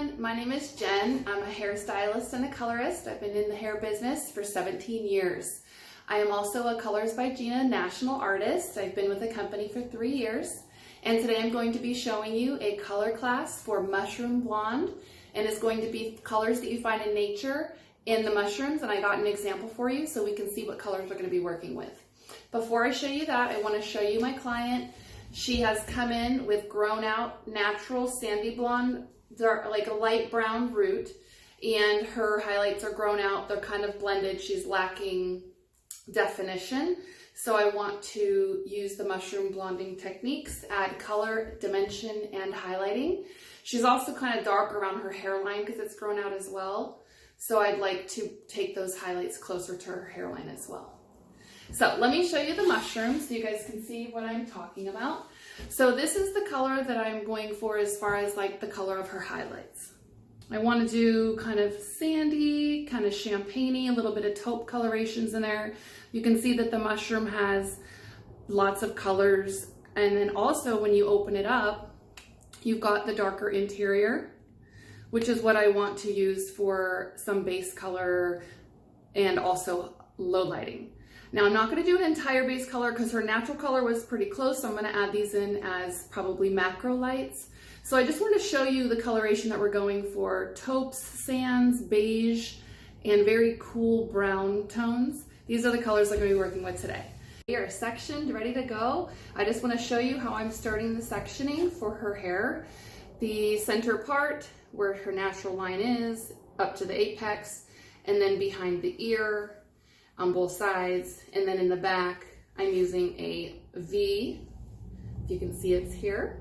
everyone, my name is Jen. I'm a hairstylist and a colorist. I've been in the hair business for 17 years. I am also a Colors by Gina National Artist. I've been with the company for 3 years. And today I'm going to be showing you a color class for mushroom blonde. And it's going to be colors that you find in nature in the mushrooms. And I got an example for you so we can see what colors we're going to be working with. Before I show you that, I want to show you my client. She has come in with grown out natural sandy blonde, dark, like a light brown root, and her highlights are grown out. They're kind of blended. She's lacking definition. So I want to use the mushroom blonding techniques, add color, dimension, and highlighting. She's also kind of dark around her hairline because it's grown out as well. So I'd like to take those highlights closer to her hairline as well. So let me show you the mushrooms so you guys can see what I'm talking about. So this is the color that I'm going for as far as like the color of her highlights. I want to do kind of sandy, kind of champagne-y, a little bit of taupe colorations in there. You can see that the mushroom has lots of colors. And then also when you open it up, you've got the darker interior, which is what I want to use for some base color and also low lighting. Now I'm not going to do an entire base color because her natural color was pretty close, so I'm going to add these in as probably macro lights. So I just want to show you the coloration that we're going for: taupes, sands, beige, and very cool brown tones. These are the colors I'm going to be working with today. We are sectioned, ready to go. I just want to show you how I'm starting the sectioning for her hair. The center part where her natural line is, up to the apex, and then behind the ear, on both sides, and then in the back I'm using a V, if you can see it's here,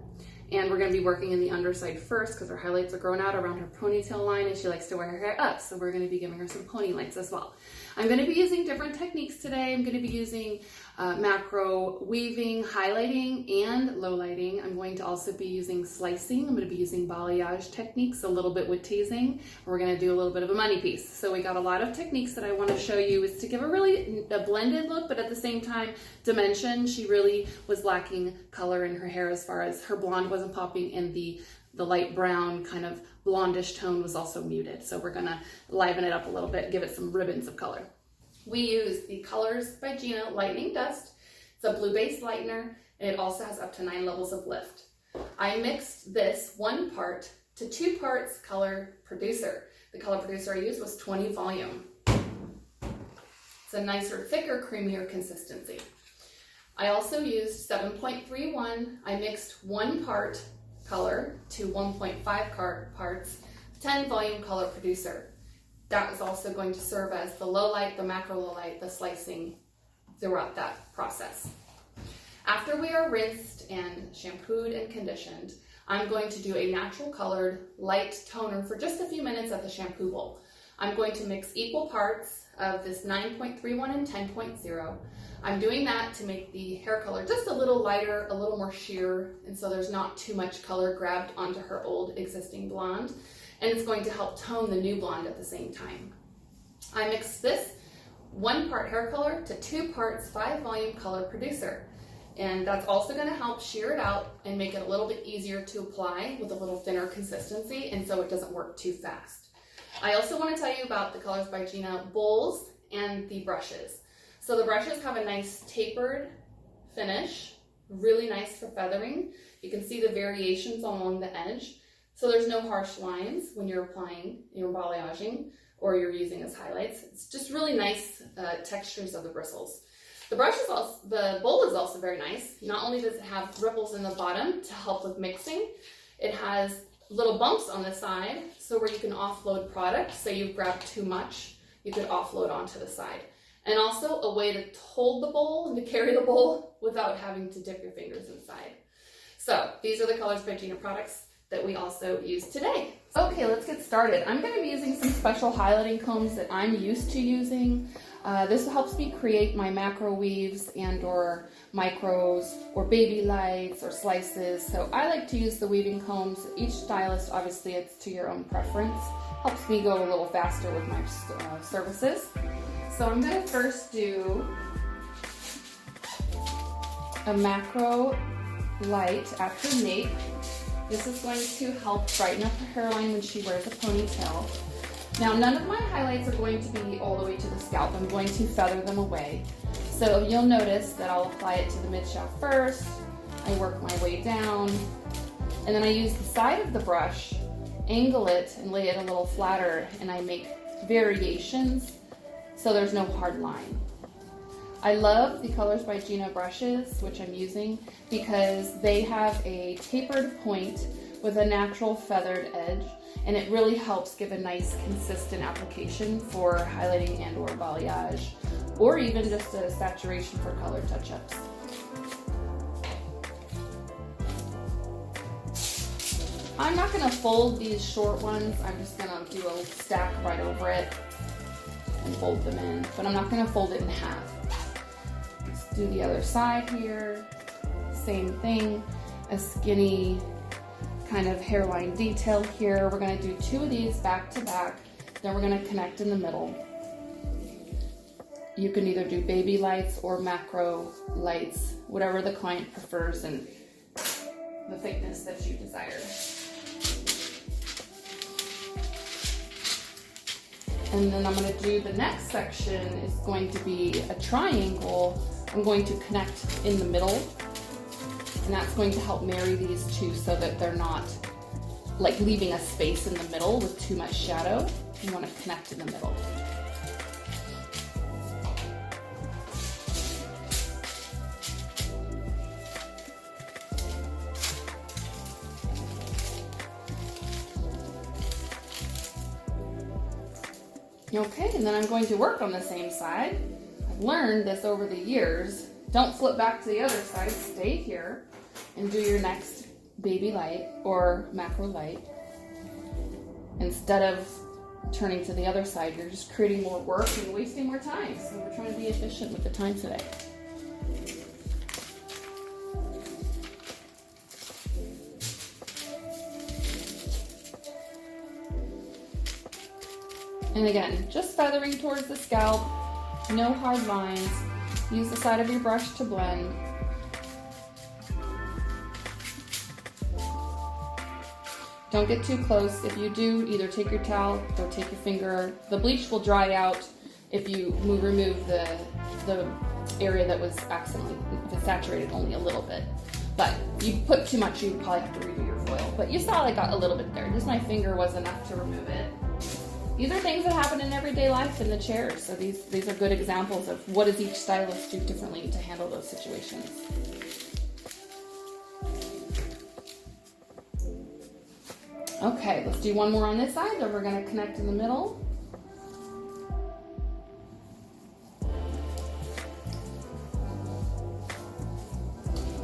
and we're going to be working in the underside first because her highlights are grown out around her ponytail line and she likes to wear her hair up, so we're going to be giving her some pony lights as well. I'm going to be using different techniques today. I'm going to be using macro weaving, highlighting, and low lighting. I'm going to also be using slicing. I'm going to be using balayage techniques, a little bit with teasing. We're going to do a little bit of a money piece. So we got a lot of techniques that I want to show you is to give a blended look, but at the same time, dimension. She really was lacking color in her hair as far as her blonde wasn't popping, and the light brown kind of blondish tone was also muted. So we're gonna liven it up a little bit, give it some ribbons of color. We use the Colors by Gina Lightening Dust. It's a blue base lightener, and it also has up to 9 levels of lift. I mixed this 1 part to 2 parts color producer. The color producer I used was 20 volume. It's a nicer, thicker, creamier consistency. I also used 7.31. I mixed 1 part color to 1.5 parts, 10 volume color producer. That is also going to serve as the low light, the macro low light, the slicing throughout that process. After we are rinsed and shampooed and conditioned, I'm going to do a natural colored light toner for just a few minutes at the shampoo bowl. I'm going to mix equal parts of this 9.31 and 10.0. I'm doing that to make the hair color just a little lighter, a little more sheer, and so there's not too much color grabbed onto her old existing blonde, and it's going to help tone the new blonde at the same time. I mixed this 1 part hair color to 2 parts 5 volume color producer, and that's also going to help sheer it out and make it a little bit easier to apply with a little thinner consistency, and so it doesn't work too fast. I also want to tell you about the Colors by Gina bowls and the brushes. So the brushes have a nice tapered finish, really nice for feathering. You can see the variations along the edge. So there's no harsh lines when you're applying, you're balayaging, or you're using as highlights. It's just really nice textures of the bristles. The bowl is also very nice. Not only does it have ripples in the bottom to help with mixing, it has little bumps on the side, so where you can offload product. Say you've grabbed too much, you could offload onto the side. And also a way to hold the bowl and to carry the bowl without having to dip your fingers inside. So these are the Colors by Gina products that we also use today. Okay, let's get started. I'm going to be using some special highlighting combs that I'm used to using. This helps me create my macro weaves and or micros or baby lights or slices. So I like to use the weaving combs. Each stylist, obviously it's to your own preference. Helps me go a little faster with my services. So I'm going to first do a macro light at her nape. This is going to help brighten up her hairline when she wears a ponytail. Now, none of my highlights are going to be all the way to the scalp. I'm going to feather them away. So you'll notice that I'll apply it to the mid-shaft first, I work my way down, and then I use the side of the brush, angle it, and lay it a little flatter, and I make variations so there's no hard line. I love the Colors by Gina brushes, which I'm using, because they have a tapered point with a natural feathered edge, and it really helps give a nice consistent application for highlighting and or balayage, or even just a saturation for color touch-ups. I'm not going to fold these short ones, I'm just going to do a stack right over it and fold them in, but I'm not going to fold it in half. Let's do the other side here, same thing, a skinny kind of hairline detail here. We're going to do 2 of these back to back, then we're going to connect in the middle. You can either do baby lights or macro lights, whatever the client prefers and the thickness that you desire. And then I'm going to do the next section is going to be a triangle. I'm going to connect in the middle, and that's going to help marry these two so that they're not like leaving a space in the middle with too much shadow. You want to connect in the middle. Okay, and then I'm going to work on the same side. I've learned this over the years. Don't flip back to the other side, stay here and do your next baby light or macro light. Instead of turning to the other side, you're just creating more work and wasting more time. So we're trying to be efficient with the time today. And again, just feathering towards the scalp, no hard lines. Use the side of your brush to blend. Don't get too close. If you do, either take your towel or take your finger. The bleach will dry out if you remove the area that was accidentally, if it's saturated only a little bit. But if you put too much, you probably have to redo your foil. But you saw I got a little bit there. Just my finger was enough to remove it. These are things that happen in everyday life in the chairs, so these are good examples of what does each stylist do differently to handle those situations. Okay, let's do one more on this side, then we're going to connect in the middle.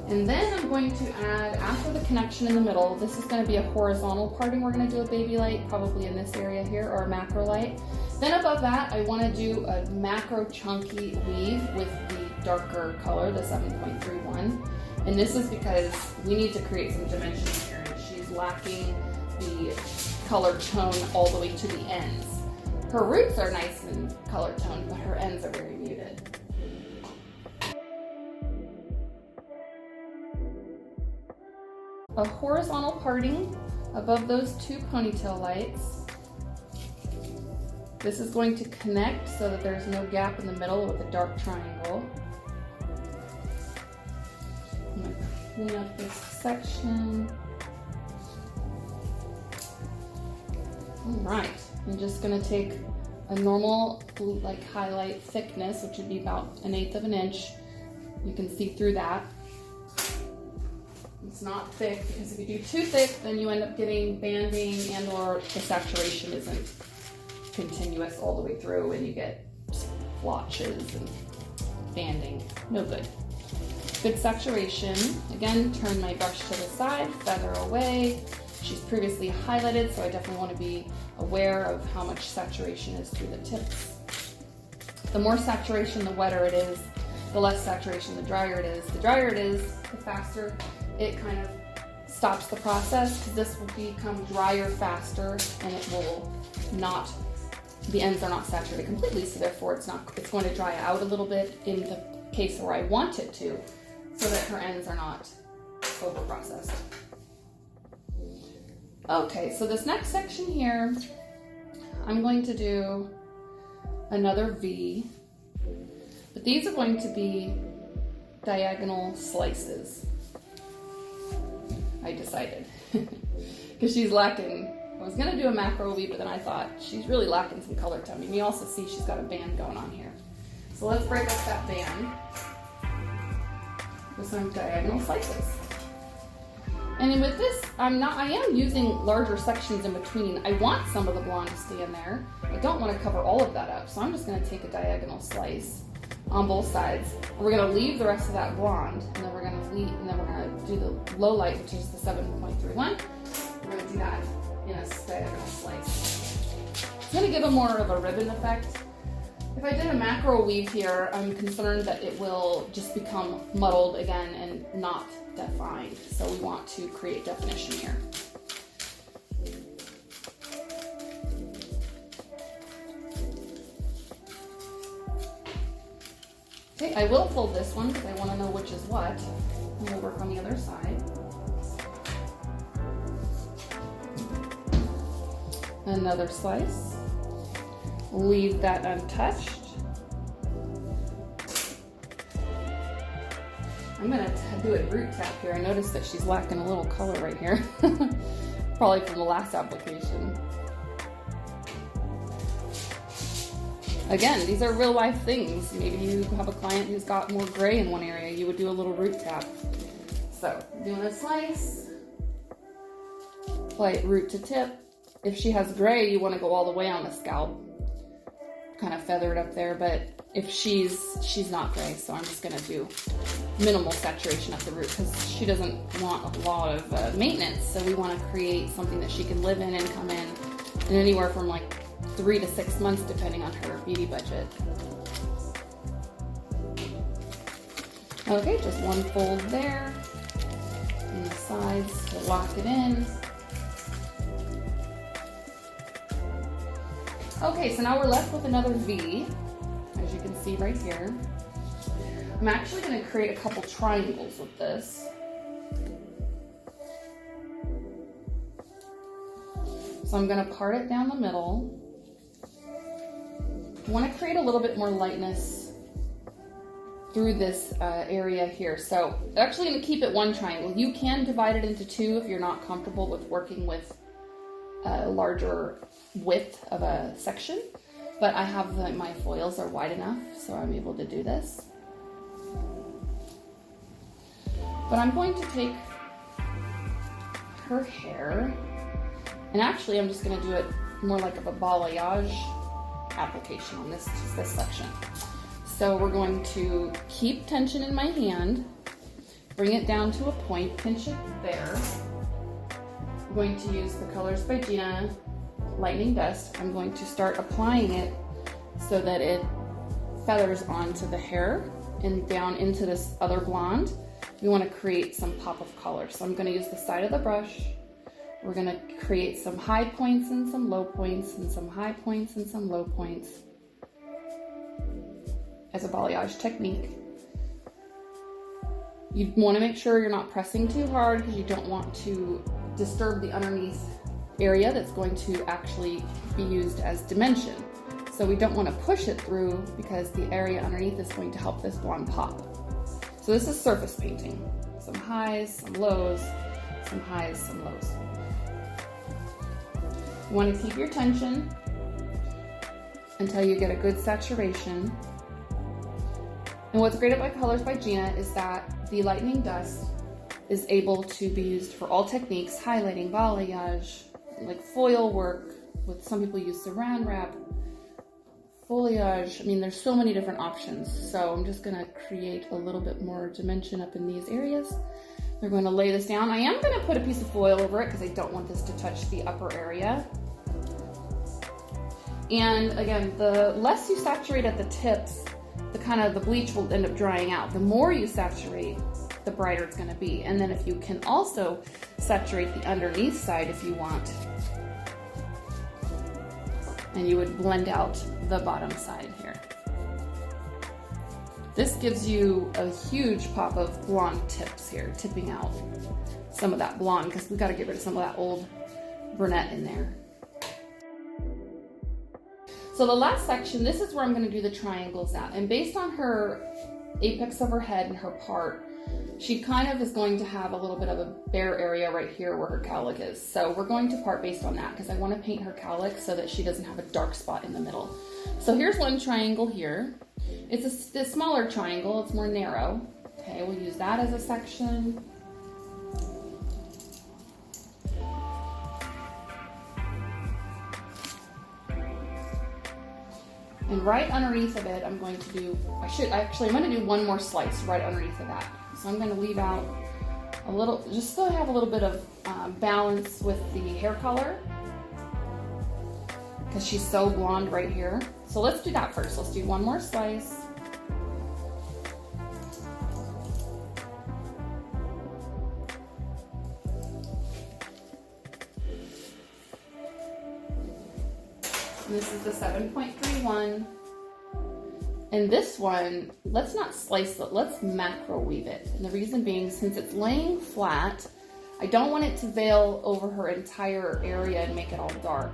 And then I'm going to add, after the connection in the middle, this is going to be a horizontal parting. We're going to do a baby light, probably in this area here, or a macro light. Then above that, I want to do a macro chunky weave with the darker color, the 7.31. And this is because we need to create some dimension here, and she's lacking the color tone all the way to the ends. Her roots are nice and color toned, but her ends are very muted. A horizontal parting above those 2 ponytail lights. This is going to connect so that there's no gap in the middle with a dark triangle. I'm going to clean up this section. Alright, I'm just going to take a normal like highlight thickness, which would be about 1/8 of an inch. You can see through that. It's not thick, because if you do too thick, then you end up getting banding and or the saturation isn't continuous all the way through and you get splotches and banding. No good. Good saturation. Again, turn my brush to the side, feather away. She's previously highlighted, so I definitely want to be aware of how much saturation is through the tips. The more saturation, the wetter it is. The less saturation, the drier it is. The drier it is, the faster it kind of stops the process, because this will become drier faster and it will not, the ends are not saturated completely, so therefore it's going to dry out a little bit in the case where I want it to, so that her ends are not over processed. Okay, so this next section here, I'm going to do another V, but these are going to be diagonal slices. I decided, because she's lacking. I was gonna do a macro V, but then I thought she's really lacking some color tone. And you also see she's got a band going on here. So let's break up that band with some diagonal slices. And then with this, I am using larger sections in between. I want some of the blonde to stay in there. I don't want to cover all of that up, so I'm just going to take a diagonal slice on both sides. And we're going to leave the rest of that blonde, and then we're going to do the low light, which is the 7.31. We're going to do that in a diagonal slice. It's going to give a more of a ribbon effect. If I did a macro weave here, I'm concerned that it will just become muddled again and not defined. So we want to create definition here. Okay, I will fold this one because I want to know which is what. And we'll work on the other side. Another slice. Leave that untouched. I'm going to do a root tap here. I noticed that she's lacking a little color right here. Probably from the last application. Again, these are real life things. Maybe you have a client who's got more gray in one area. You would do a little root tap. So, doing a slice. Apply root to tip. If she has gray, you want to go all the way on the scalp. Kind of feathered up there, but if she's not gray, so I'm just going to do minimal saturation at the root because she doesn't want a lot of maintenance. So we want to create something that she can live in and come in anywhere from like 3 to 6 months depending on her beauty budget. Okay, just one fold there on the sides to lock it in. Okay, so now we're left with another V, as you can see right here. I'm actually going to create a couple triangles with this. So I'm going to part it down the middle. I want to create a little bit more lightness through this area here. So I'm actually going to keep it one triangle. You can divide it into two if you're not comfortable with working with a larger width of a section, but I have my foils are wide enough, so I'm able to do this. But I'm going to take her hair, and actually I'm just going to do it more like of a balayage application on this section. So we're going to keep tension in my hand, bring it down to a point, pinch it there. I'm going to use the Colors by Gina Lightning Dust. I'm going to start applying it so that it feathers onto the hair and down into this other blonde. We want to create some pop of color. So I'm going to use the side of the brush. We're going to create some high points and some low points and some high points and some low points as a balayage technique. You want to make sure you're not pressing too hard because you don't want to disturb the underneath area that's going to actually be used as dimension. So we don't want to push it through because the area underneath is going to help this blonde pop. So this is surface painting. Some highs, some lows, some highs, some lows. You want to keep your tension until you get a good saturation. And what's great about Colors by Gina is that the Lightning Dust is able to be used for all techniques, highlighting, balayage, like foil work, with some people use saran wrap, foliage. I mean, there's so many different options. So I'm just gonna create a little bit more dimension up in these areas. We're going to lay this down. I am going to put a piece of foil over it because I don't want this to touch the upper area. And again, the less you saturate at the tips, the bleach will end up drying out. The more you saturate, the brighter it's going to be. And then if you can also saturate the underneath side if you want, and you would blend out the bottom side here. This gives you a huge pop of blonde tips here, tipping out some of that blonde because we got to get rid of some of that old brunette in there. So the last section, this is where I'm going to do the triangles at. And based on her apex of her head and her part, she kind of is going to have a little bit of a bare area right here where her cowlick is. So we're going to part based on that because I want to paint her cowlick so that she doesn't have a dark spot in the middle. So here's one triangle here. It's a smaller triangle, it's more narrow. Okay, we'll use that as a section. And right underneath of it, I'm going to do, I'm going to do one more slice right underneath of that. So I'm going to leave out a little, just so I have a little bit of balance with the hair color, because she's so blonde right here. So let's do that first. Let's do one more slice. And this is the 7.31. And this one, let's not slice it, let's macro weave it. And the reason being, since it's laying flat, I don't want it to veil over her entire area and make it all dark.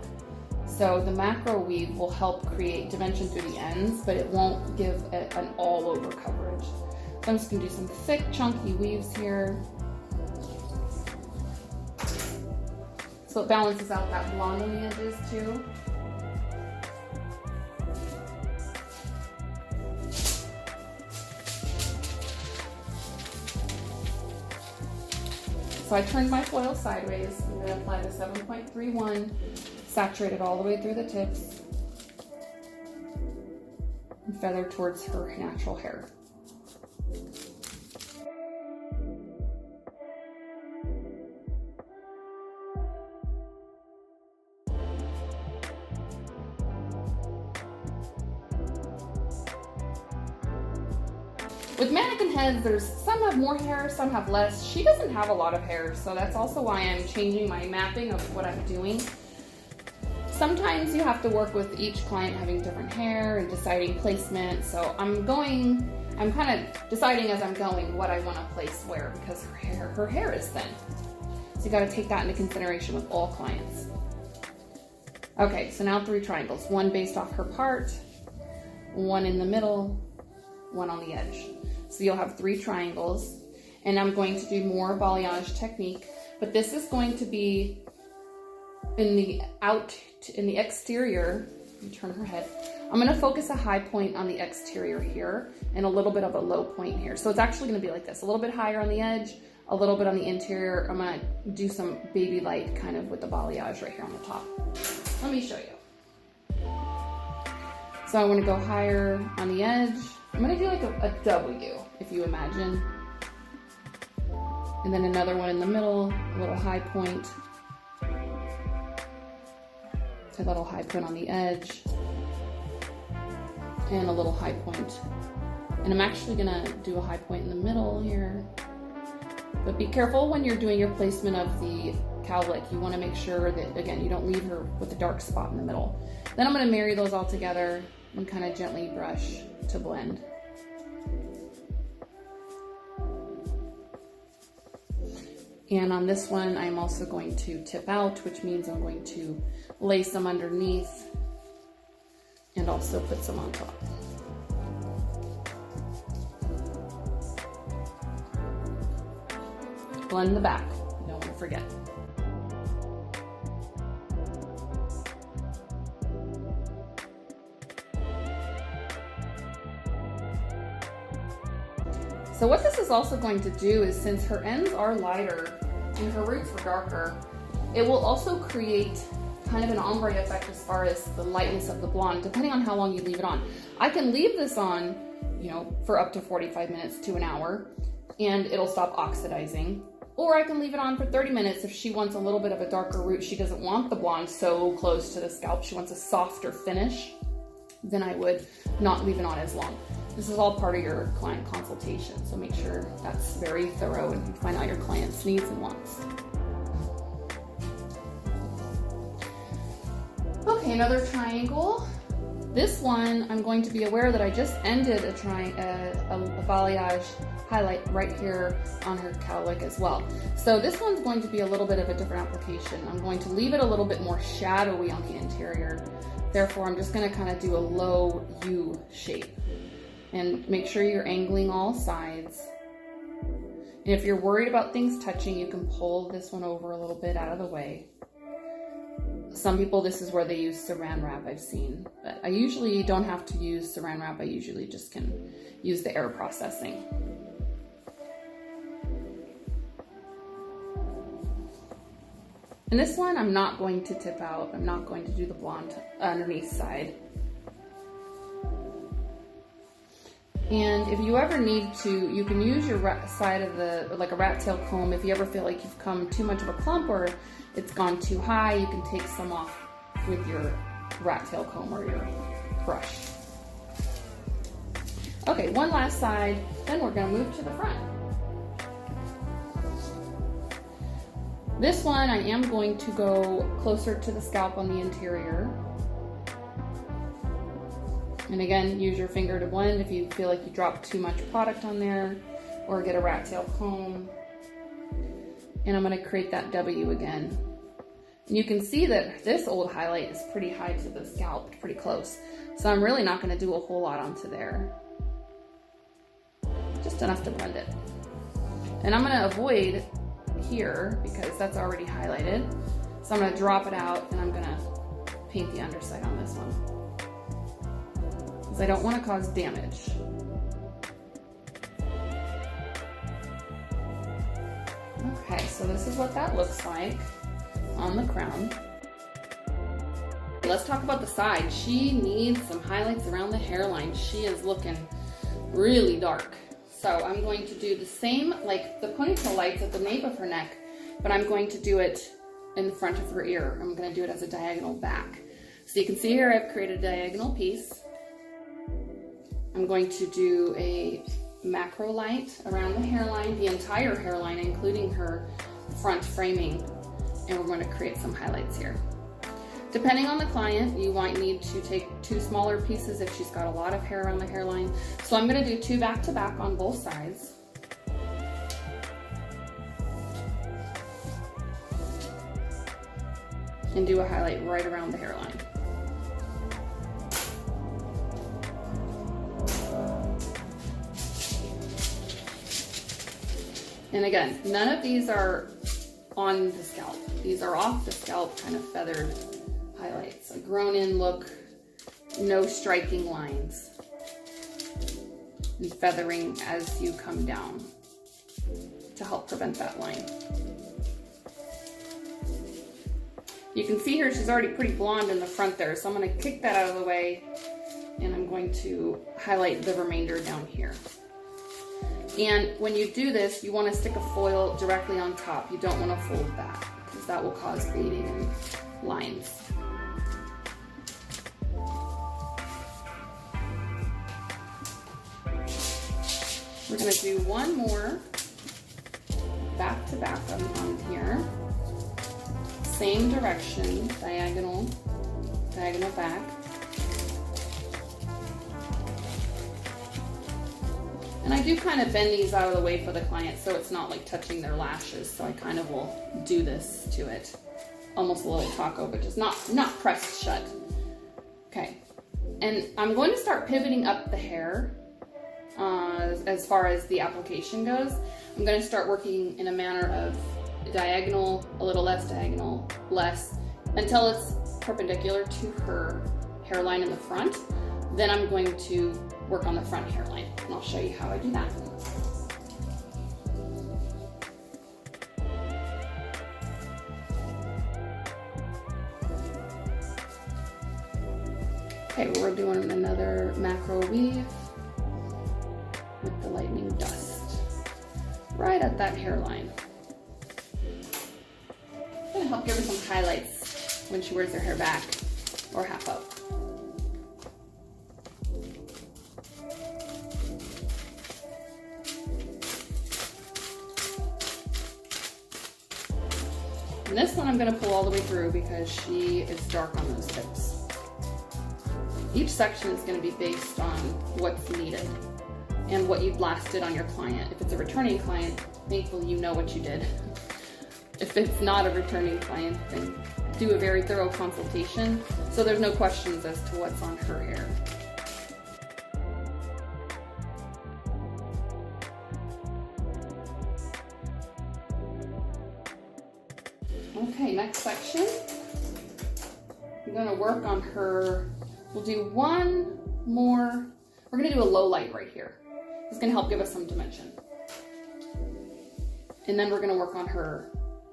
So the macro weave will help create dimension through the ends, but it won't give an all over coverage. So I'm just gonna do some thick, chunky weaves here. So it balances out that blonde on the edges too. So I turned my foil sideways. I'm going to apply the 7.31, saturate it all the way through the tips, and feather towards her natural hair. With mannequin heads, some have more hair, some have less. She doesn't have a lot of hair, so that's also why I'm changing my mapping of what I'm doing. Sometimes you have to work with each client having different hair and deciding placement, so I'm kind of deciding as I'm going what I want to place where, because her hair is thin. So you got to take that into consideration with all clients. Okay, so now 3 triangles. One based off her part, one in the middle, one on the edge. So you'll have 3 triangles, and I'm going to do more balayage technique, but this is going to be in the exterior. Let me turn her head. I'm going to focus a high point on the exterior here and a little bit of a low point here. So it's actually going to be like this, a little bit higher on the edge, a little bit on the interior. I'm going to do some baby light kind of with the balayage right here on the top. Let me show you. So I want to go higher on the edge. I'm going to do like a W, if you imagine. And then another one in the middle, a little high point. A little high point on the edge. And a little high point. And I'm actually going to do a high point in the middle here. But be careful when you're doing your placement of the cowlick. You want to make sure that, again, you don't leave her with a dark spot in the middle. Then I'm going to marry those all together and kind of gently brush to blend. And on this one, I'm also going to tip out, which means I'm going to lay some underneath and also put some on top. Blend the back, you don't want to forget. So what this is also going to do is, since her ends are lighter and her roots were darker, it will also create kind of an ombre effect as far as the lightness of the blonde, depending on how long you leave it on. I can leave this on, for up to 45 minutes to an hour, and it'll stop oxidizing. Or I can leave it on for 30 minutes if she wants a little bit of a darker root. She doesn't want the blonde so close to the scalp. She wants a softer finish. Then I would not leave it on as long. This is all part of your client consultation, so make sure that's very thorough and you find out your client's needs and wants. Okay, another triangle. This one, I'm going to be aware that I just ended a balayage highlight right here on her cowlick as well. So this one's going to be a little bit of a different application. I'm going to leave it a little bit more shadowy on the interior. Therefore, I'm just going to kind of do a low U shape. And make sure you're angling all sides. And if you're worried about things touching, you can pull this one over a little bit out of the way. Some people, this is where they use saran wrap, I've seen. But I usually don't have to use saran wrap. I usually just can use the air processing. And this one, I'm not going to tip out. I'm not going to do the blonde underneath side. And if you ever need to, you can use your side of the, like a rat tail comb. If you ever feel like you've come too much of a clump or it's gone too high, you can take some off with your rat tail comb or your brush. Okay, one last side, then we're gonna move to the front. This one, I am going to go closer to the scalp on the interior. And again, use your finger to blend if you feel like you dropped too much product on there, or get a rat tail comb. And I'm gonna create that W again. And you can see that this old highlight is pretty high to the scalp, pretty close. So I'm really not gonna do a whole lot onto there. Just enough to blend it. And I'm gonna avoid here because that's already highlighted. So I'm gonna drop it out and I'm gonna paint the underside on this one, because I don't want to cause damage. Okay, so this is what that looks like on the crown. Let's talk about the side. She needs some highlights around the hairline. She is looking really dark. So I'm going to do the same, like the ponytail lights at the nape of her neck, but I'm going to do it in the front of her ear. I'm going to do it as a diagonal back. So you can see here I've created a diagonal piece. I'm going to do a macro light around the hairline, the entire hairline, including her front framing, and we're going to create some highlights here. Depending on the client, you might need to take 2 smaller pieces if she's got a lot of hair around the hairline. So I'm going to do 2 back to back on both sides. And do a highlight right around the hairline. And again, none of these are on the scalp. These are off the scalp, kind of feathered highlights. A grown in look, no striking lines. And feathering as you come down to help prevent that line. You can see here she's already pretty blonde in the front there, so I'm going to kick that out of the way and I'm going to highlight the remainder down here. And when you do this, you want to stick a foil directly on top. You don't want to fold that because that will cause bleeding and lines. We're going to do one more back to back on here. Same direction, diagonal back. And I do kind of bend these out of the way for the client so it's not like touching their lashes. So I kind of will do this to it. Almost a little taco, but just not pressed shut. Okay. And I'm going to start pivoting up the hair as far as the application goes. I'm going to start working in a manner of diagonal, a little less diagonal, less, until it's perpendicular to her hairline in the front. Then I'm going to work on the front hairline, and I'll show you how I do that. Okay, we're doing another macro weave with the lightning dust right at that hairline. It's gonna help give her some highlights when she wears her hair back or half up. And this one I'm going to pull all the way through because she is dark on those tips. Each section is going to be based on what's needed. and what you'd last did on your client. If it's a returning client, thankfully you know what you did. If it's not a returning client, then do a very thorough consultation so there's no questions as to what's on her hair. Okay, next section. I'm going to work on her. We'll do one more. We're going to do a low light right here. It's going to help give us some dimension. And then we're going to work on her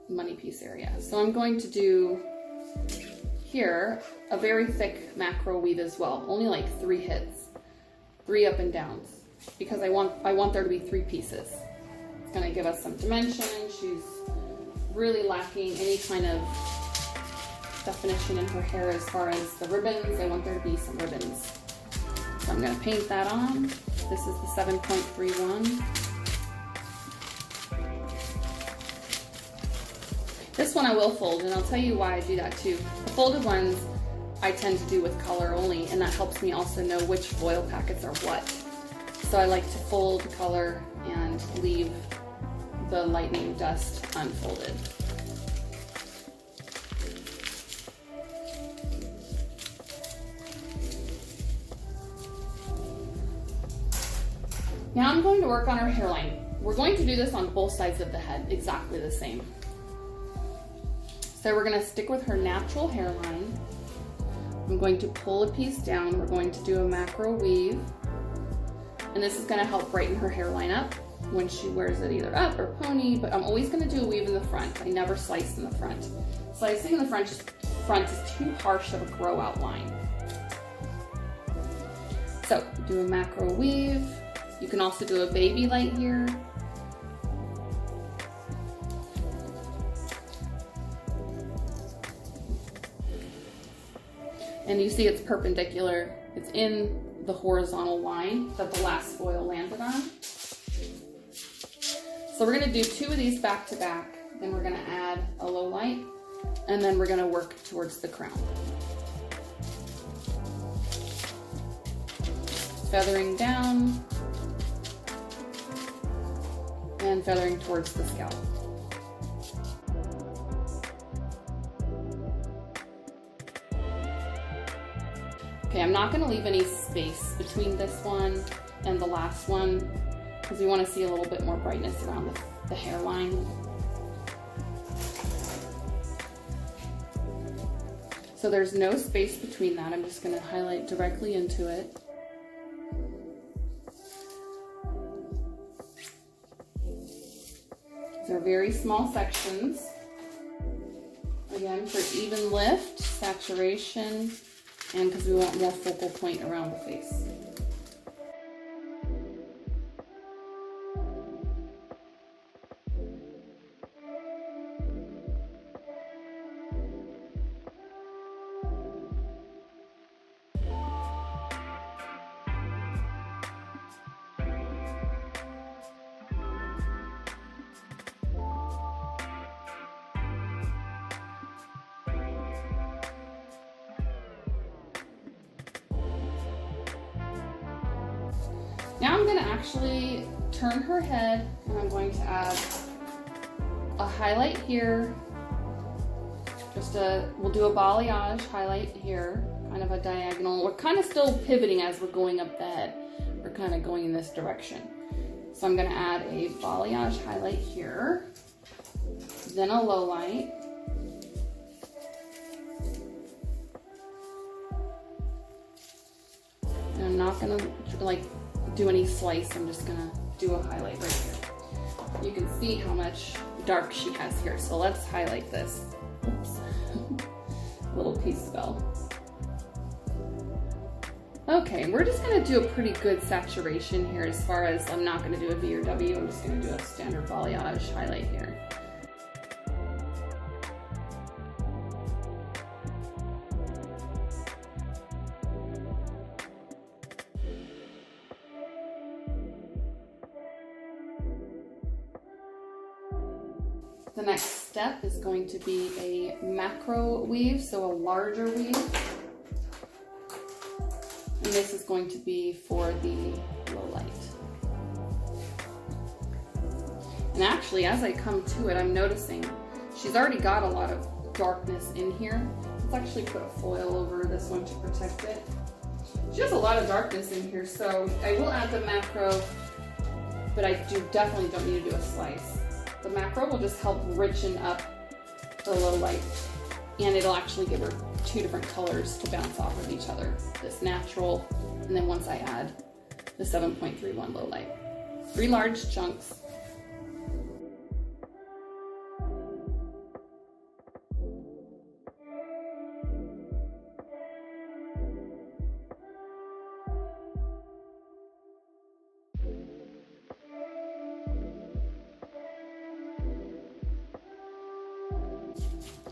money piece area. So I'm going to do here a very thick macro weave as well. Only like 3 hits, 3 up and downs, because I want there to be 3 pieces. It's going to give us some dimension. She's really lacking any kind of definition in her hair as far as the ribbons. I want there to be some ribbons. So I'm going to paint that on. This is the 7.31. This one I will fold, and I'll tell you why I do that too. The folded ones I tend to do with color only, and that helps me also know which foil packets are what. So I like to fold color and leave the lightning dust unfolded. Now I'm going to work on our hairline. We're going to do this on both sides of the head, exactly the same. So we're going to stick with her natural hairline. I'm going to pull a piece down. We're going to do a macro weave. And this is going to help brighten her hairline up when she wears it either up or pony, but I'm always going to do a weave in the front. I never slice in the front. Slicing in the front is too harsh of a grow out line. So do a macro weave. You can also do a baby light here. And you see it's perpendicular. It's in the horizontal line that the last foil landed on. So we're going to do 2 of these back to back. Then we're going to add a low light, and then we're going to work towards the crown. Feathering down and feathering towards the scalp. Okay, I'm not going to leave any space between this one and the last one because we want to see a little bit more brightness around the hairline. So there's no space between that. I'm just going to highlight directly into it. These are very small sections. Again, for even lift, saturation, and because we want more focal point around the face. Now I'm going to actually turn her head, and I'm going to add a highlight here. We'll do a balayage highlight here, kind of a diagonal. We're kind of still pivoting as we're going up the head. We're kind of going in this direction. So I'm going to add a balayage highlight here, then a low light. And I'm not going to do any slice. I'm just gonna do a highlight right here. You can see how much dark she has here. So let's highlight this. Oops. Little piece fell. Okay, we're just gonna do a pretty good saturation here as far as I'm not gonna do a V or W. I'm just gonna do a standard balayage highlight here. The next step is going to be a macro weave, so a larger weave. And this is going to be for the low light. And actually, as I come to it, I'm noticing she's already got a lot of darkness in here. Let's actually put a foil over this one to protect it. She has a lot of darkness in here, so I will add the macro, but I definitely don't need to do a slice. The macro will just help richen up the low light, and it'll actually give her two different colors to bounce off of each other. This natural, and then once I add the 7.31 low light. 3 large chunks.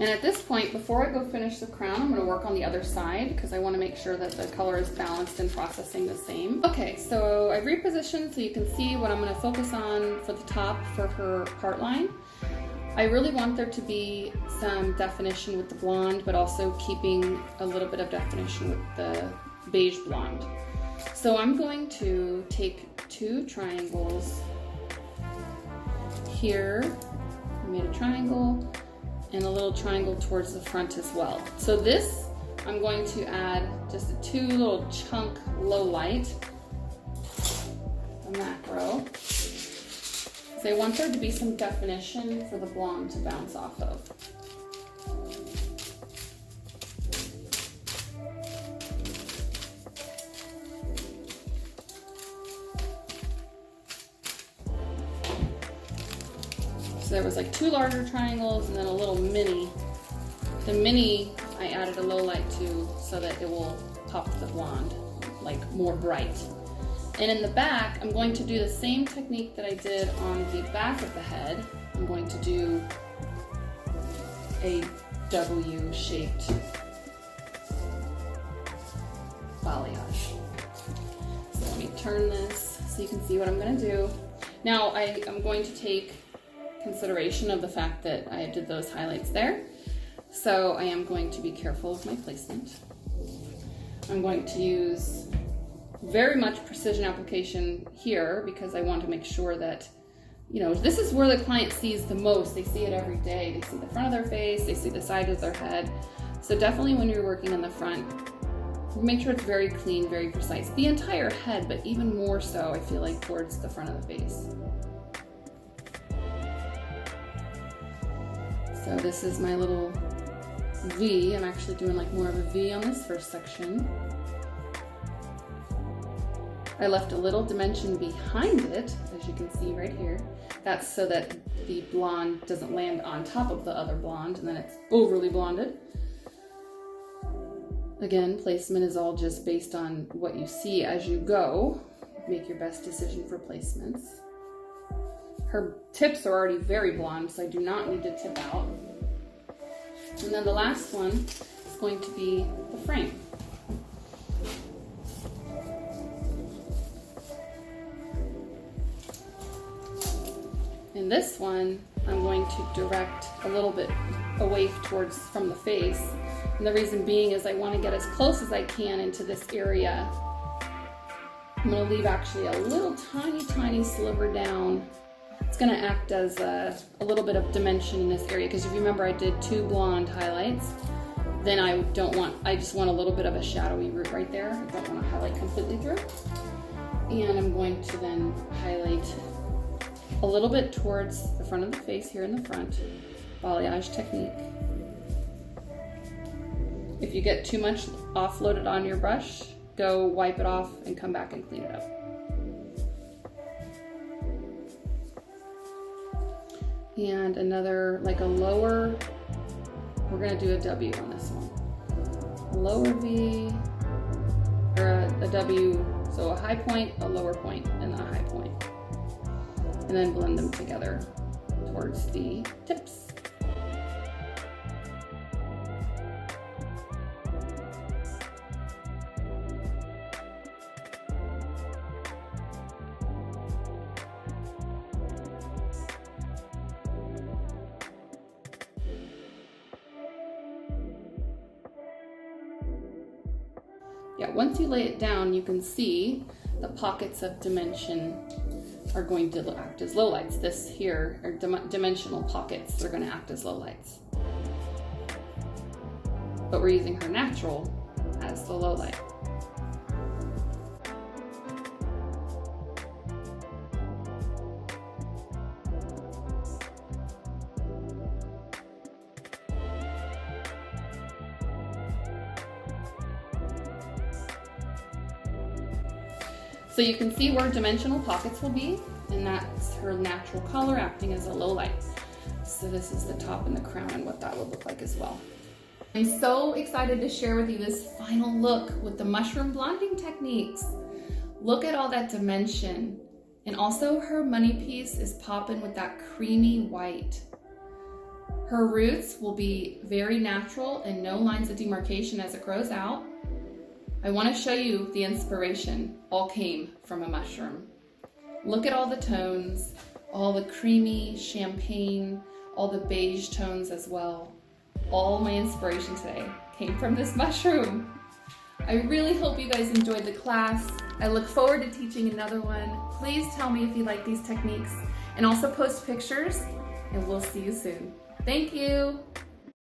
And at this point, before I go finish the crown, I'm going to work on the other side because I want to make sure that the color is balanced and processing the same. Okay, so I've repositioned so you can see what I'm going to focus on for the top for her part line. I really want there to be some definition with the blonde, but also keeping a little bit of definition with the beige blonde. So I'm going to take 2 triangles here. I made a triangle and a little triangle towards the front as well. So this, I'm going to add just a 2 little chunk low light, a macro. So I want there to be some definition for the blonde to bounce off of. So there was like 2 larger triangles and then a little mini. The mini I added a low light to so that it will pop the blonde like more bright. And in the back, I'm going to do the same technique that I did on the back of the head. I'm going to do a W-shaped balayage. So let me turn this so you can see what I'm going to do. Now I'm going to take consideration of the fact that I did those highlights there. So I am going to be careful with my placement. I'm going to use very much precision application here because I want to make sure that, you know, this is where the client sees the most. They see it every day. They see the front of their face, they see the side of their head. So definitely when you're working in the front, make sure it's very clean, very precise. The entire head, but even more so, I feel like, towards the front of the face. So this is my little V. I'm actually doing like more of a V on this first section. I left a little dimension behind it, as you can see right here. That's so that the blonde doesn't land on top of the other blonde and then it's overly blonded. Again, placement is all just based on what you see as you go. Make your best decision for placements. Her tips are already very blonde, so I do not need to tip out. And then the last one is going to be the frame. In this one, I'm going to direct a little bit away from the face. And the reason being is I want to get as close as I can into this area. I'm going to leave actually a little tiny sliver down. It's going to act as a little bit of dimension in this area because if you remember I did 2 blonde highlights. Then I just want a little bit of a shadowy root right there. I don't want to highlight completely through. And I'm going to then highlight a little bit towards the front of the face here in the front. Balayage technique. If you get too much offloaded on your brush, go wipe it off and come back and clean it up. And another, like a lower, we're gonna do a W on this one. A lower V, or a W, so a high point, a lower point, and a high point. And then blend them together towards the tips. Yeah, once you lay it down, you can see the pockets of dimension are going to act as lowlights. This here are dimensional pockets. They're going to act as lowlights. But we're using her natural as the lowlight. So you can see where dimensional pockets will be, and that's her natural color acting as a low light. So this is the top and the crown and what that would look like as well. I'm so excited to share with you this final look with the mushroom blonding techniques. Look at all that dimension. And also her money piece is popping with that creamy white. Her roots will be very natural and no lines of demarcation as it grows out. I want to show you the inspiration all came from a mushroom. Look at all the tones, all the creamy champagne, all the beige tones as well. All my inspiration today came from this mushroom. I really hope you guys enjoyed the class. I look forward to teaching another one. Please tell me if you like these techniques and also post pictures, and we'll see you soon. Thank you.